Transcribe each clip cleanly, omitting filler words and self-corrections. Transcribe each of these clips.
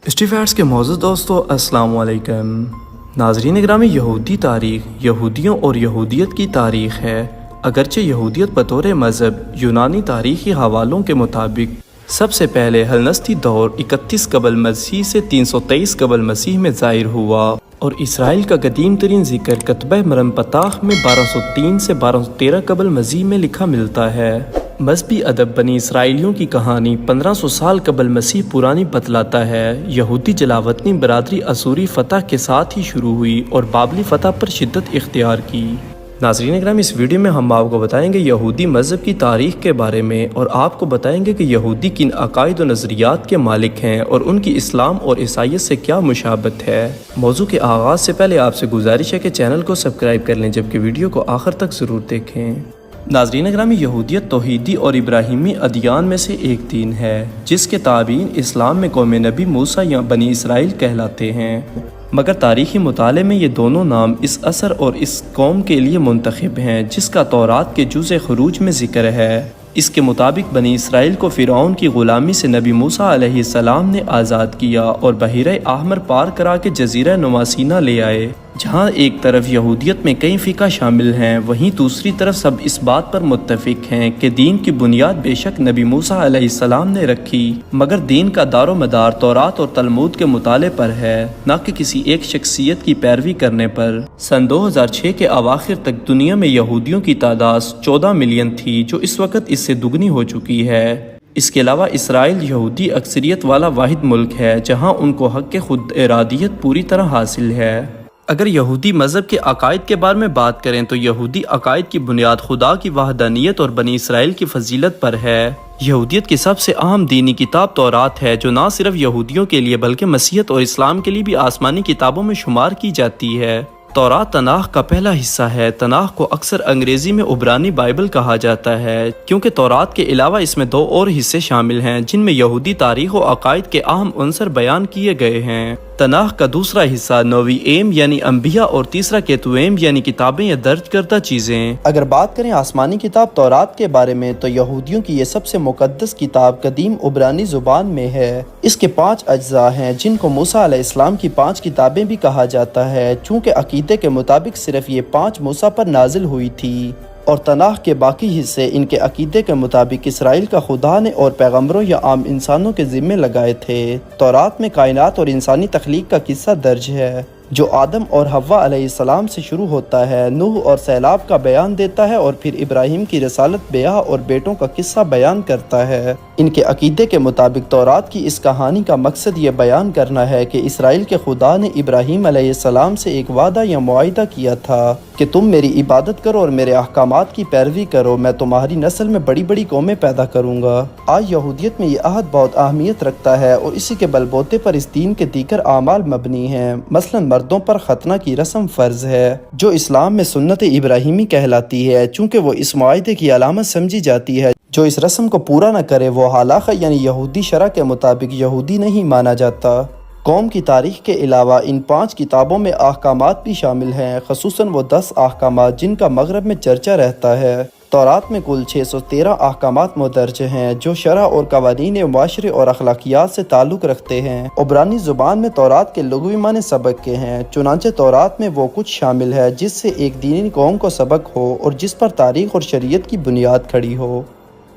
اسٹیفیٹس کے معزز دوستو السلام علیکم۔ ناظرین گرامی، یہودی تاریخ یہودیوں اور یہودیت کی تاریخ ہے۔ اگرچہ یہودیت بطور مذہب یونانی تاریخی حوالوں کے مطابق سب سے پہلے ہلنسطی دور 31 قبل مسیح سے 323 قبل مسیح میں ظاہر ہوا، اور اسرائیل کا قدیم ترین ذکر کتبہ مرمپتاخ میں 1203 سے 1213 قبل مسیح میں لکھا ملتا ہے۔ مذہبی ادب بنی اسرائیلیوں کی کہانی 1500 سال قبل مسیح پرانی بتلاتا ہے۔ یہودی جلاوطنی برادری اسوری فتح کے ساتھ ہی شروع ہوئی اور بابلی فتح پر شدت اختیار کی۔ ناظرین اکرام، اس ویڈیو میں ہم آپ کو بتائیں گے یہودی مذہب کی تاریخ کے بارے میں، اور آپ کو بتائیں گے کہ یہودی کن عقائد و نظریات کے مالک ہیں اور ان کی اسلام اور عیسائیت سے کیا مشابہت ہے۔ موضوع کے آغاز سے پہلے آپ سے گزارش ہے کہ چینل کو سبسکرائب کر لیں، جبکہ ویڈیو کو آخر تک ضرور دیکھیں۔ ناظرین اکرامی، یہودیت توحیدی اور ابراہیمی ادیان میں سے ایک دین ہے، جس کے تابعین اسلام میں قوم نبی موسیٰ یا بنی اسرائیل کہلاتے ہیں، مگر تاریخی مطالعے میں یہ دونوں نام اس عصر اور اس قوم کے لیے منتخب ہیں جس کا تورات کے جزء خروج میں ذکر ہے۔ اس کے مطابق بنی اسرائیل کو فرعون کی غلامی سے نبی موسیٰ علیہ السلام نے آزاد کیا اور بحیرہ احمر پار کرا کے جزیرہ نما سینا لے آئے۔ جہاں ایک طرف یہودیت میں کئی فقہ شامل ہیں، وہیں دوسری طرف سب اس بات پر متفق ہیں کہ دین کی بنیاد بے شک نبی موسیٰ علیہ السلام نے رکھی، مگر دین کا دار و مدار تورات اور تلمود کے مطالعے پر ہے، نہ کہ کسی ایک شخصیت کی پیروی کرنے پر۔ سن 2006 کے اواخر تک دنیا میں یہودیوں کی تعداد 14 ملین تھی، جو اس وقت اس سے دگنی ہو چکی ہے۔ اس کے علاوہ اسرائیل یہودی اکثریت والا واحد ملک ہے جہاں ان کو حق خود ارادیت پوری طرح حاصل ہے۔ اگر یہودی مذہب کے عقائد کے بارے میں بات کریں تو یہودی عقائد کی بنیاد خدا کی وحدانیت اور بنی اسرائیل کی فضیلت پر ہے۔ یہودیت کی سب سے اہم دینی کتاب تورات ہے، جو نہ صرف یہودیوں کے لیے بلکہ مسیحیت اور اسلام کے لیے بھی آسمانی کتابوں میں شمار کی جاتی ہے۔ تورات تناخ کا پہلا حصہ ہے۔ تناخ کو اکثر انگریزی میں عبرانی بائبل کہا جاتا ہے، کیونکہ تورات کے علاوہ اس میں 2 اور حصے شامل ہیں جن میں یہودی تاریخ و عقائد کے اہم عنصر بیان کیے گئے ہیں۔ تناخ کا دوسرا حصہ نویعیم یعنی انبیاء اور تیسرا کیتویم یعنی کتابیں یا درج کردہ چیزیں۔ اگر بات کریں آسمانی کتاب تورات کے بارے میں تو یہودیوں کی یہ سب سے مقدس کتاب قدیم عبرانی زبان میں ہے۔ اس کے 5 اجزاء ہیں جن کو موسیٰ علیہ السلام کی 5 کتابیں بھی کہا جاتا ہے، چونکہ عقیدے کے مطابق صرف یہ 5 موسیٰ پر نازل ہوئی تھی، اور تناخ کے باقی حصے ان کے عقیدے کے مطابق اسرائیل کا خدا نے اور پیغمبروں یا عام انسانوں کے ذمے لگائے تھے۔ تورات میں کائنات اور انسانی تخلیق کا قصہ درج ہے، جو آدم اور حوا علیہ السلام سے شروع ہوتا ہے، نوح اور سیلاب کا بیان دیتا ہے، اور پھر ابراہیم کی رسالت، بیاہ اور بیٹوں کا قصہ بیان کرتا ہے۔ ان کے عقیدے کے مطابق تورات کی اس کہانی کا مقصد یہ بیان کرنا ہے کہ اسرائیل کے خدا نے ابراہیم علیہ السلام سے ایک وعدہ یا معاہدہ کیا تھا کہ تم میری عبادت کرو اور میرے احکامات کی پیروی کرو، میں تمہاری نسل میں بڑی بڑی قومیں پیدا کروں گا۔ آج یہودیت میں یہ عہد بہت اہمیت رکھتا ہے اور اسی کے بل بوتے پر اس دین کے دیگر اعمال مبنی ہیں۔ مثلا مردوں پر ختنہ کی رسم فرض ہے، جو اسلام میں سنت ابراہیمی کہلاتی ہے، چونکہ وہ اس معاہدے کی علامت سمجھی جاتی ہے۔ جو اس رسم کو پورا نہ کرے وہ ہلاخ یعنی یہودی شرع کے مطابق یہودی نہیں مانا جاتا۔ قوم کی تاریخ کے علاوہ ان 5 کتابوں میں احکامات بھی شامل ہیں، خصوصاً وہ 10 احکامات جن کا مغرب میں چرچا رہتا ہے۔ تورات میں کل 613 احکامات مدرج ہیں جو شرع اور قوانین معاشرے اور اخلاقیات سے تعلق رکھتے ہیں۔ عبرانی زبان میں تورات کے لغوی معنی سبق کے ہیں، چنانچہ تورات میں وہ کچھ شامل ہے جس سے ایک دینی قوم کو سبق ہو اور جس پر تاریخ اور شریعت کی بنیاد کھڑی ہو۔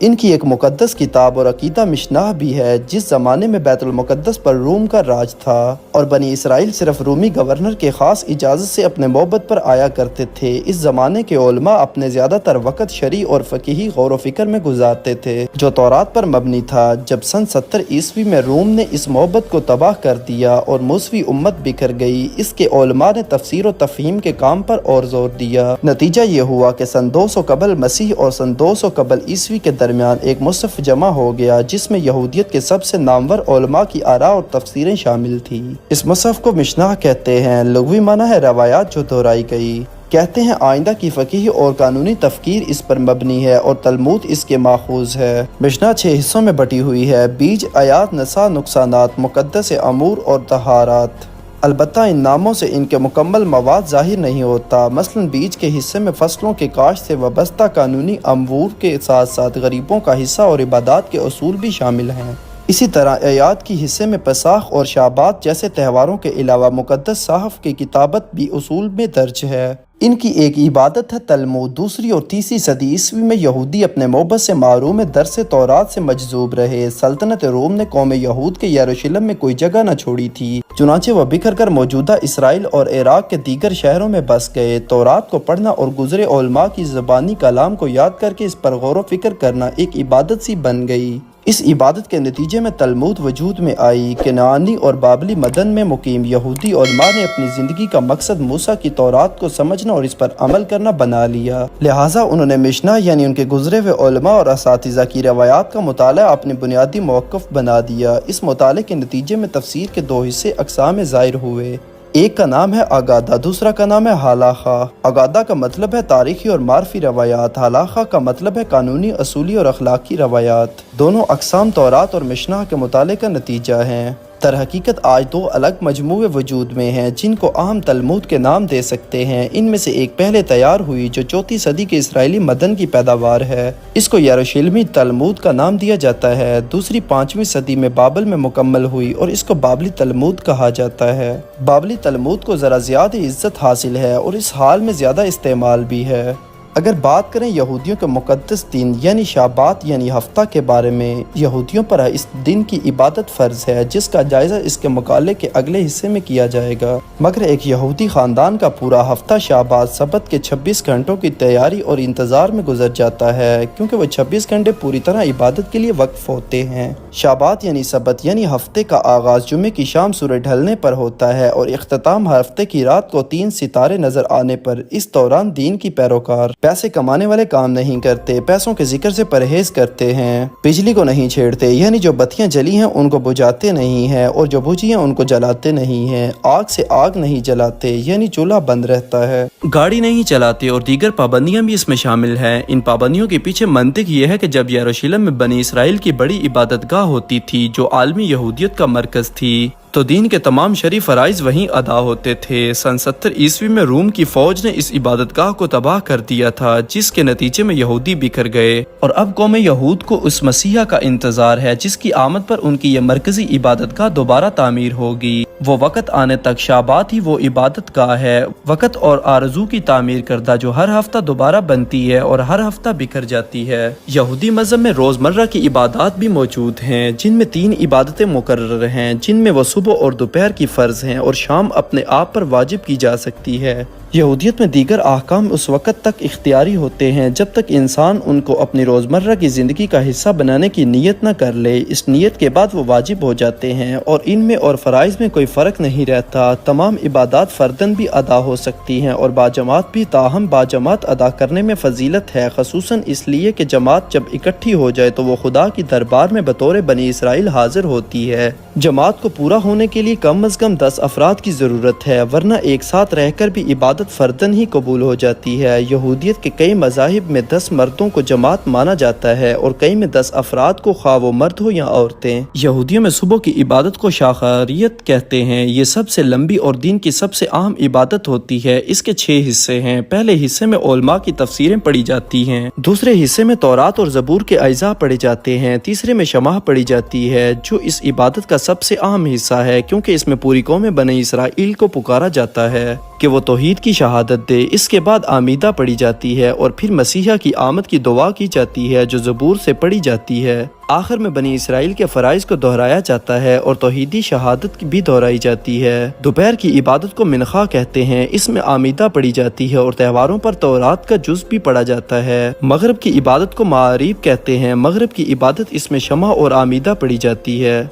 ان کی ایک مقدس کتاب اور عقیدہ مشناہ بھی ہے، جس زمانے میں بیت المقدس پر روم کا راج تھا اور بنی اسرائیل صرف رومی گورنر کے خاص اجازت سے اپنے موبد پر آیا کرتے تھے۔ اس زمانے کے علماء اپنے زیادہ تر وقت شرعی اور فقہی غور و فکر میں گزارتے تھے جو تورات پر مبنی تھا۔ جب سن 70 عیسوی میں روم نے اس موبد کو تباہ کر دیا اور موسوی امت بکھر گئی، اس کے علماء نے تفسیر و تفہیم کے کام پر اور زور دیا۔ نتیجہ یہ ہوا کہ سن 200 قبل مسیح اور سن 200 قبل عیسوی کے درمیان ایک مصحف جمع ہو گیا جس میں یہودیت کے سب سے نامور علماء کی آراء اور تفسیریں شامل تھیں۔ اس مصحف کو مشناہ کہتے ہیں، لغوی معنی ہے روایات جو دہرائی گئی۔ کہتے ہیں آئندہ کی فقہی اور قانونی تفکیر اس پر مبنی ہے اور تلمود اس کے ماخوذ ہے۔ مشنہ 6 حصوں میں بٹی ہوئی ہے: بیج، آیات، نساء، نقصانات، مقدس امور اور طہارات۔ البتہ ان ناموں سے ان کے مکمل مواد ظاہر نہیں ہوتا۔ مثلا بیج کے حصے میں فصلوں کے کاشت سے وابستہ قانونی امور کے ساتھ ساتھ غریبوں کا حصہ اور عبادات کے اصول بھی شامل ہیں۔ اسی طرح ایاد کی حصے میں پساخ اور شعبات جیسے تہواروں کے علاوہ مقدس صحف کی کتابت بھی اصول میں درج ہے۔ ان کی ایک عبادت ہے تلمود۔ دوسری اور تیسری صدی عیسوی میں یہودی اپنے محبت سے محروم درس تورات سے مجذوب رہے۔ سلطنت روم نے قوم یہود کے یروشلم میں کوئی جگہ نہ چھوڑی تھی، چنانچہ وہ بکھر کر موجودہ اسرائیل اور عراق کے دیگر شہروں میں بس گئے۔ تورات کو پڑھنا اور گزرے علماء کی زبانی کلام کو یاد کر کے اس پر غور و فکر کرنا ایک عبادت سی بن گئی۔ اس عبادت کے نتیجے میں تلمود وجود میں آئی۔ کنعانی اور بابلی مدن میں مقیم یہودی علماء نے اپنی زندگی کا مقصد موسیٰ کی تورات کو سمجھنا اور اس پر عمل کرنا بنا لیا، لہٰذا انہوں نے مشنا یعنی ان کے گزرے ہوئے علماء اور اساتذہ کی روایات کا مطالعہ اپنے بنیادی موقف بنا دیا۔ اس مطالعے کے نتیجے میں تفسیر کے دو حصے اقسام ظاہر ہوئے، ایک کا نام ہے اگادہ، دوسرا کا نام ہے ہلاخہ۔ اگادہ کا مطلب ہے تاریخی اور معرفی روایات، ہلاخہ کا مطلب ہے قانونی، اصولی اور اخلاقی روایات۔ دونوں اقسام تورات اور مشنا کے مطالعے کا نتیجہ ہیں۔ در حقیقت آج دو الگ مجموعے وجود میں ہیں جن کو عام تلمود کے نام دے سکتے ہیں۔ ان میں سے ایک پہلے تیار ہوئی جو 4 صدی کے اسرائیلی مدن کی پیداوار ہے، اس کو یروشلمی تلمود کا نام دیا جاتا ہے۔ دوسری 5ویں صدی میں بابل میں مکمل ہوئی اور اس کو بابلی تلمود کہا جاتا ہے۔ بابلی تلمود کو ذرا زیادہ عزت حاصل ہے اور اس حال میں زیادہ استعمال بھی ہے۔ اگر بات کریں یہودیوں کے مقدس دن یعنی شعبات یعنی ہفتہ کے بارے میں، یہودیوں پر اس دن کی عبادت فرض ہے جس کا جائزہ اس کے مقالے کے اگلے حصے میں کیا جائے گا۔ مگر ایک یہودی خاندان کا پورا ہفتہ شعبات سبت کے 26 گھنٹوں کی تیاری اور انتظار میں گزر جاتا ہے، کیونکہ وہ 26 گھنٹے پوری طرح عبادت کے لیے وقف ہوتے ہیں۔ شعبات یعنی سبت یعنی ہفتے کا آغاز جمعے کی شام سورج ڈھلنے پر ہوتا ہے اور اختتام ہفتے کی رات کو 3 ستارے نظر آنے پر۔ اس دوران دین کی پیروکار پیسے کمانے والے کام نہیں کرتے، پیسوں کے ذکر سے پرہیز کرتے ہیں، بجلی کو نہیں چھیڑتے یعنی جو بتیاں جلی ہیں ان کو بجھاتے نہیں ہیں اور جو بجھی ہیں ان کو جلاتے نہیں ہیں، آگ سے آگ نہیں جلاتے یعنی چولہا بند رہتا ہے، گاڑی نہیں چلاتے اور دیگر پابندیاں بھی اس میں شامل ہیں۔ ان پابندیوں کے پیچھے منطق یہ ہے کہ جب یروشلم میں بنی اسرائیل کی بڑی عبادت گاہ ہوتی تھی جو عالمی یہودیت کا مرکز تھی، تو دین کے تمام شرعی فرائض وہیں ادا ہوتے تھے۔ سن 70 عیسوی میں روم کی فوج نے اس عبادت گاہ کو تباہ کر دیا تھا، جس کے نتیجے میں یہودی بکھر گئے، اور اب قوم یہود کو اس مسیحا کا انتظار ہے جس کی آمد پر ان کی یہ مرکزی عبادت گاہ دوبارہ تعمیر ہوگی۔ وہ وقت آنے تک شعبات ہی وہ عبادت گاہ ہے، وقت اور آرزو کی تعمیر کردہ جو ہر ہفتہ دوبارہ بنتی ہے اور ہر ہفتہ بکھر جاتی ہے۔ یہودی مذہب میں روزمرہ کی عبادات بھی موجود ہیں جن میں 3 عبادتیں مقرر ہیں، جن میں وہ صبح اور دوپہر کی فرض ہیں اور شام اپنے آپ پر واجب کی جا سکتی ہے۔ یہودیت میں دیگر احکام اس وقت تک اختیاری ہوتے ہیں جب تک انسان ان کو اپنی روزمرہ کی زندگی کا حصہ بنانے کی نیت نہ کر لے۔ اس نیت کے بعد وہ واجب ہو جاتے ہیں اور ان میں اور فرائض میں کوئی فرق نہیں رہتا۔ تمام عبادات فرداً بھی ادا ہو سکتی ہیں اور باجماعت بھی، تاہم باجماعت ادا کرنے میں فضیلت ہے، خصوصاً اس لیے کہ جماعت جب اکٹھی ہو جائے تو وہ خدا کی دربار میں بطور بنی اسرائیل حاضر ہوتی ہے۔ جماعت کو پورا ہونے کے لیے کم از کم 10 افراد کی ضرورت ہے، ورنہ ایک ساتھ رہ کر بھی عبادت فرداً ہی قبول ہو جاتی ہے۔ یہودیت کے کئی مذاہب میں 10 مردوں کو جماعت مانا جاتا ہے اور کئی میں 10 افراد کو، خواہ وہ مرد ہو یا عورتیں۔ یہودیوں میں صبح کی عبادت کو شاخریت کہتے ہیں۔ یہ سب سے لمبی اور دین کی سب سے اہم عبادت ہوتی ہے۔ اس کے 6 حصے ہیں۔ پہلے حصے میں علماء کی تفسیریں پڑھی جاتی ہیں، دوسرے حصے میں تورات اور زبور کے اجزاء پڑھے جاتے ہیں، تیسرے میں شمع پڑھی جاتی ہے جو اس عبادت کا سب سے اہم حصہ ہے، کیونکہ اس میں پوری قوم بنی اسرائیل کو پکارا جاتا ہے کہ وہ توحید کی شہادت دے۔ اس کے بعد آمیدہ پڑھی جاتی ہے اور پھر مسیحا کی آمد کی دعا کی جاتی ہے جو زبور سے پڑھی جاتی ہے۔ آخر میں بنی اسرائیل کے فرائض کو دہرایا جاتا ہے اور توحیدی شہادت بھی دہرائی جاتی ہے۔ دوپہر کی عبادت کو منخا کہتے ہیں، اس میں آمیدہ پڑھی جاتی ہے اور تہواروں پر تورات کا جز بھی پڑھا جاتا ہے۔ مغرب کی عبادت کو معاریب کہتے ہیں، مغرب کی عبادت اس میں شمع اور آمیدہ پڑھی جاتی ہے۔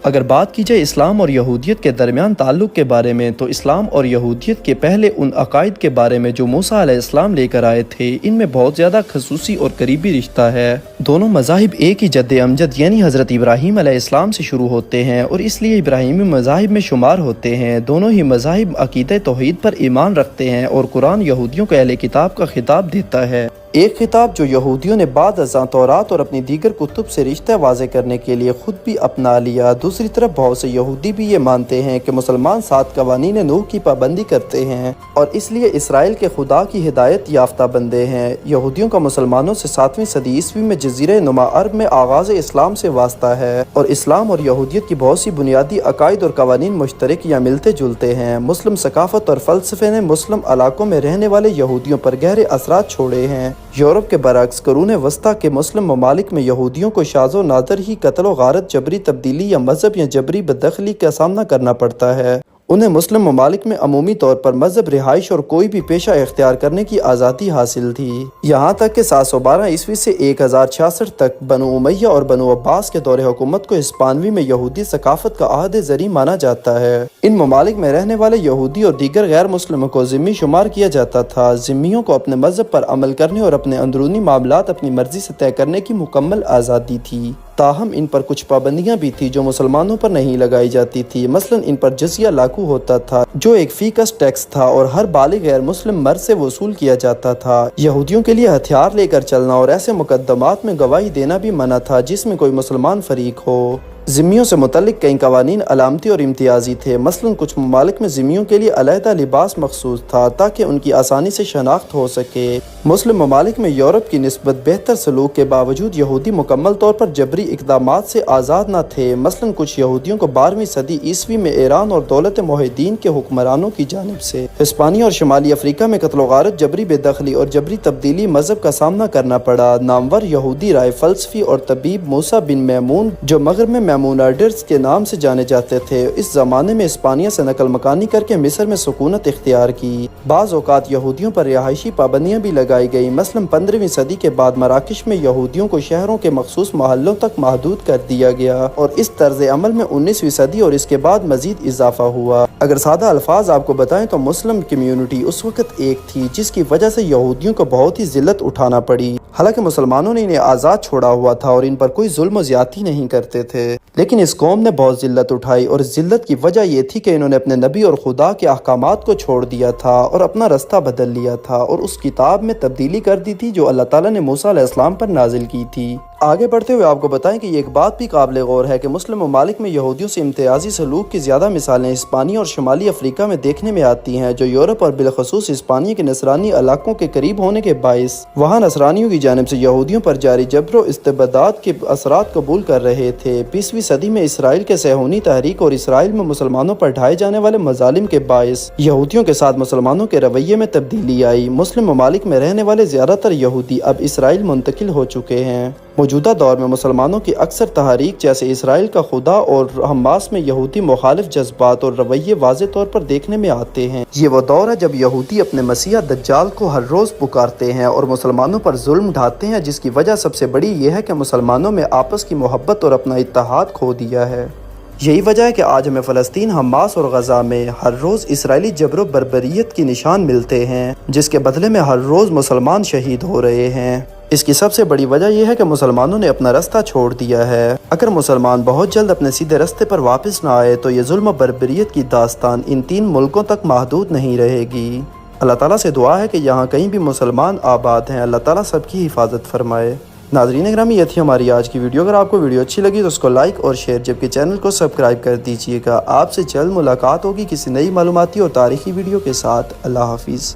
اگر بات کی جائے اسلام اور یہودیت کے درمیان تعلق کے بارے میں، تو اسلام اور یہودیت کے پہلے ان عقائد کے بارے میں جو موسیٰ علیہ السلام لے کر آئے تھے، ان میں بہت زیادہ خصوصی اور قریبی رشتہ ہے۔ دونوں مذاہب ایک ہی جد امجد یعنی حضرت ابراہیم علیہ السلام سے شروع ہوتے ہیں اور اس لیے ابراہیمی مذاہب میں شمار ہوتے ہیں۔ دونوں ہی مذاہب عقیدہ توحید پر ایمان رکھتے ہیں اور قرآن یہودیوں کو اہل کتاب کا خطاب دیتا ہے۔ ایک خطاب جو یہودیوں نے بعد ازاں تورات اور اپنی دیگر کتب سے رشتہ واضح کرنے کے لیے خود بھی اپنا لیا۔ دوسری طرف بہت سے یہودی بھی یہ مانتے ہیں کہ مسلمان 7 قوانین نوح کی پابندی کرتے ہیں اور اس لیے اسرائیل کے خدا کی ہدایت یافتہ بندے ہیں۔ یہودیوں کا مسلمانوں سے 7ویں صدی عیسوی میں جزیرہ نما عرب میں آغاز اسلام سے واسطہ ہے اور اسلام اور یہودیت کی بہت سی بنیادی عقائد اور قوانین مشترک یا ملتے جلتے ہیں۔ مسلم ثقافت اور فلسفے نے مسلم علاقوں میں رہنے والے یہودیوں پر گہرے اثرات چھوڑے ہیں۔ یورپ کے برعکس قرون وسطیٰ کے مسلم ممالک میں یہودیوں کو شاذ و نادر ہی قتل و غارت، جبری تبدیلی یا مذہب یا جبری بددخلی کا سامنا کرنا پڑتا ہے۔ انہیں مسلم ممالک میں عمومی طور پر مذہب، رہائش اور کوئی بھی پیشہ اختیار کرنے کی آزادی حاصل تھی، یہاں تک کہ 712 عیسوی سے 1066 تک بنو امیہ اور بنو عباس کے دور حکومت کو ہسپانوی میں یہودی ثقافت کا عہد زری مانا جاتا ہے۔ ان ممالک میں رہنے والے یہودی اور دیگر غیر مسلموں کو ذمی شمار کیا جاتا تھا۔ ذمیوں کو اپنے مذہب پر عمل کرنے اور اپنے اندرونی معاملات اپنی مرضی سے طے کرنے کی مکمل آزادی تھی، تاہم ان پر کچھ پابندیاں بھی تھیں جو مسلمانوں پر نہیں لگائی جاتی تھی۔ مثلا ان پر جزیہ لاگو ہوتا تھا جو ایک فی کس ٹیکس تھا اور ہر بالغ غیر مسلم مرد سے وصول کیا جاتا تھا۔ یہودیوں کے لیے ہتھیار لے کر چلنا اور ایسے مقدمات میں گواہی دینا بھی منع تھا جس میں کوئی مسلمان فریق ہو۔ ذمیوں سے متعلق کئی قوانین علامتی اور امتیازی تھے۔ مثلا کچھ ممالک میں ذمیوں کے لیے علیحدہ لباس مخصوص تھا تاکہ ان کی آسانی سے شناخت ہو سکے۔ مسلم ممالک میں یورپ کی نسبت بہتر سلوک کے باوجود یہودی مکمل طور پر جبری اقدامات سے آزاد نہ تھے۔ مثلا کچھ یہودیوں کو 12ویں صدی عیسوی میں ایران اور دولت معاہدین کے حکمرانوں کی جانب سے ہسپانیہ اور شمالی افریقہ میں قتل و غارت، جبری بے دخلی اور جبری تبدیلی مذہب کا سامنا کرنا پڑا۔ نامور یہودی رائے فلسفی اور طبیب موسیٰ بن میمون جو مغرب میں میمونائڈرز کے نام سے جانے جاتے تھے، اس زمانے میں اسپانیہ سے نقل مکانی کر کے مصر میں سکونت اختیار کی۔ بعض اوقات یہودیوں پر رہائشی پابندیاں بھی لگائی گئی۔ مثلا 15ویں صدی کے بعد مراکش میں یہودیوں کو شہروں کے مخصوص محلوں تک محدود کر دیا گیا اور اس طرز عمل میں 19ویں صدی اور اس کے بعد مزید اضافہ ہوا۔ اگر سادہ الفاظ آپ کو بتائیں تو مسلم کمیونٹی اس وقت ایک تھی جس کی وجہ سے یہودیوں کو بہت ہی ذلت اٹھانا پڑی۔ حالانکہ مسلمانوں نے انہیں آزاد چھوڑا ہوا تھا اور ان پر کوئی ظلم و زیادتی نہیں کرتے تھے، لیکن اس قوم نے بہت ذلت اٹھائی اور اس ذلت کی وجہ یہ تھی کہ انہوں نے اپنے نبی اور خدا کے احکامات کو چھوڑ دیا تھا اور اپنا رستہ بدل لیا تھا اور اس کتاب میں تبدیلی کر دی تھی جو اللہ تعالیٰ نے موسیٰ علیہ السلام پر نازل کی تھی۔ آگے بڑھتے ہوئے آپ کو بتائیں کہ یہ ایک بات بھی قابل غور ہے کہ مسلم ممالک میں یہودیوں سے امتیازی سلوک کی زیادہ مثالیں ہسپانیہ اور شمالی افریقہ میں دیکھنے میں آتی ہیں، جو یورپ اور بالخصوص ہسپانیہ کے نصرانی علاقوں کے قریب ہونے کے باعث وہاں نصرانیوں کی جانب سے یہودیوں پر جاری جبر و استبداد کے اثرات قبول کر رہے تھے۔ 20ویں صدی میں اسرائیل کے صہیونی تحریک اور اسرائیل میں مسلمانوں پر ڈھائے جانے والے مظالم کے باعث یہودیوں کے ساتھ مسلمانوں کے رویے میں تبدیلی آئی۔ مسلم ممالک میں رہنے والے زیادہ تر یہودی اب اسرائیل منتقل ہو چکے ہیں۔ موجودہ دور میں مسلمانوں کی اکثر تحاریک جیسے اسرائیل کا خدا اور حماس میں یہودی مخالف جذبات اور رویے واضح طور پر دیکھنے میں آتے ہیں۔ یہ وہ دور ہے جب یہودی اپنے مسیح دجال کو ہر روز پکارتے ہیں اور مسلمانوں پر ظلم ڈھاتے ہیں، جس کی وجہ سب سے بڑی یہ ہے کہ مسلمانوں میں آپس کی محبت اور اپنا اتحاد کھو دیا ہے۔ یہی وجہ ہے کہ آج ہمیں فلسطین، حماس اور غزہ میں ہر روز اسرائیلی جبر و بربریت کی نشان ملتے ہیں، جس کے بدلے میں ہر روز مسلمان شہید ہو رہے ہیں۔ اس کی سب سے بڑی وجہ یہ ہے کہ مسلمانوں نے اپنا رستہ چھوڑ دیا ہے۔ اگر مسلمان بہت جلد اپنے سیدھے رستے پر واپس نہ آئے تو یہ ظلم و بربریت کی داستان ان 3 ملکوں تک محدود نہیں رہے گی۔ اللہ تعالیٰ سے دعا ہے کہ یہاں کہیں بھی مسلمان آباد ہیں۔ اللہ تعالیٰ سب کی حفاظت فرمائے۔ ناظرین گرامی، یہ تھی ہماری آج کی ویڈیو۔ اگر آپ کو ویڈیو اچھی لگی تو اس کو لائک اور شیئر، جبکہ چینل کو سبسکرائب کر دیجیے گا۔ آپ سے جلد ملاقات ہوگی کسی نئی معلوماتی اور تاریخی ویڈیو کے ساتھ۔ اللہ حافظ۔